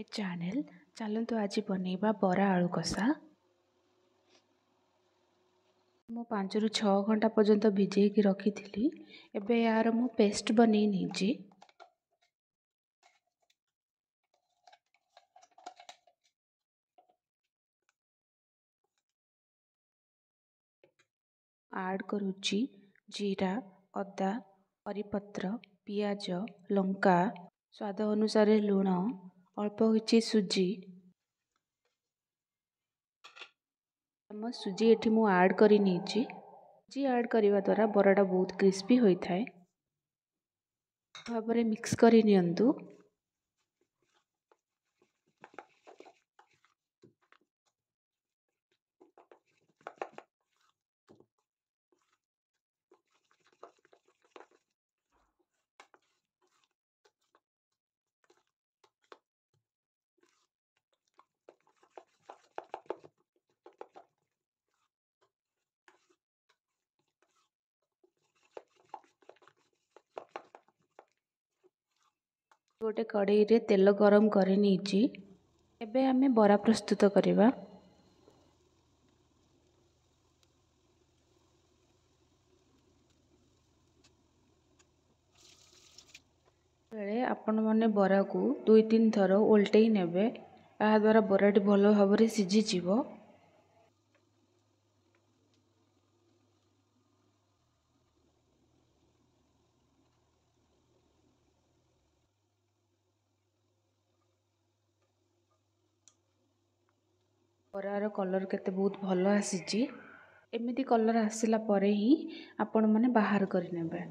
My channel. चलतु आज बनैबा बरा आलू कषा। मु 5 ରୁ 6 घंटा पर्यंत भिजेकी रखी थी। एबे यार मु पेस्ट बनै नीची। ऐड करूची जीरा, अदा, करीपत्र, पियाज, लंका, स्वाद अनुसार लुण, अल्प किछि सुजी। सुजी एठी मु ऐड करी नीची। सुजी ऐड करने द्वारा बराटा बहुत क्रिस्पी होता है। भाବରେ मिक्स करी नियंतु। गोटे कड़ाई रे तेल गरम करी नीची। एबे हमें बरा प्रस्तुत करिबा। बेले आपण माने बरा को 2-3 थर उल्टेई नेबे। या द्वारा बराटी भलो भाबरे सिझी जीवो। बरार कलर केते बहुत भलो आसीची। एमिति कलर आसिला परे ही आपण माने बाहर करि नेबे।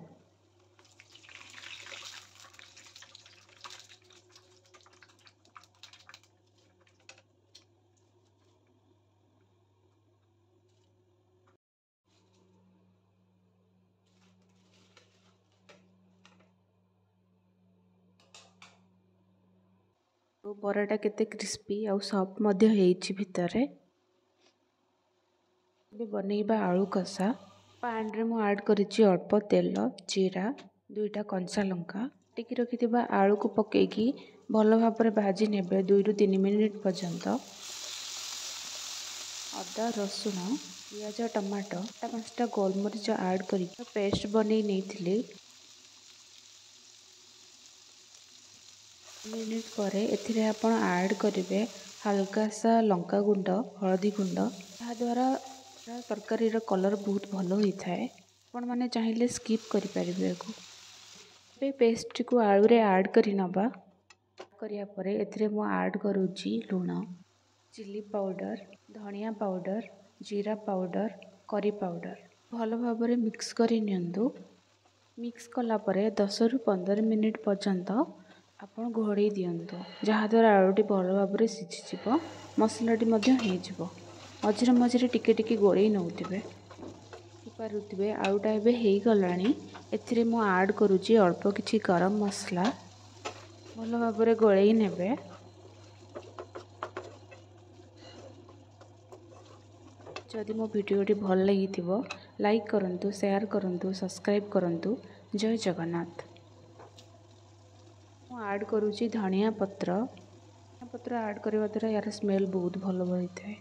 तो बराटा केते क्रिस्पी और सॉफ्ट मध्य हेइची भितरे। बे बनैबा आलू कषा। पैन रे मु ऐड करिची अल्प तेल, जीरा, 2टा कंचा लंका, टिकी रखिथिबा आलू को पकेकी भलो भाबरे भाजी नेबे 2 ରୁ 3 मिनिट पर्यंत। अदा, रसुण, पियाज, टमाटो, 5टा गोलमरीच ऐड करी पेस्ट बनै नेइथिली। मिनिट परे एथिरे आपण ऐड करिवे हल्का सा लंका गुंड, हळदी गुंड। या द्वारा तरकारी रो कलर बहुत भलो होता है। आपण माने चाहिए स्किप करि परिबे को। बे पेस्ट को आलू रे ऐड करि नबा। करिया परे एथिरे मु ऐड करूची लूण, चिली पाउडर, धनिया पाउडर, जीरा पाउडर, करी पाउडर। भलो भाबरे मिक्स करि नियंतु। मिक्स कला परे 10 ରୁ 15 मिनिट पर्यंत आपण घोड़े दियंतु। जहा द्वारा आलूटी भलो भाबरे सिझी जिवो, मसलाटी मध्य हे जिवो। मझिरे मझिरे टिके टिके गोळेई नउतिबे। पारुतिबे आलूटा एबे हेई गलानी। एथिरे मु ऐड करूची अल्प किछि गरम मसला। भलो भाबरे गोळेई नेबे। जदि मो भिडियोटी भल लागिथिबो लाइक करंतु, शेयर करंतु, सब्सक्राइब करंतु। जय जगन्नाथ। मु ऐड करूची धनिया पत्र। धनिया पत्र ऐड करबा द्वारा यार स्मेल बहुत भलो होइथाय।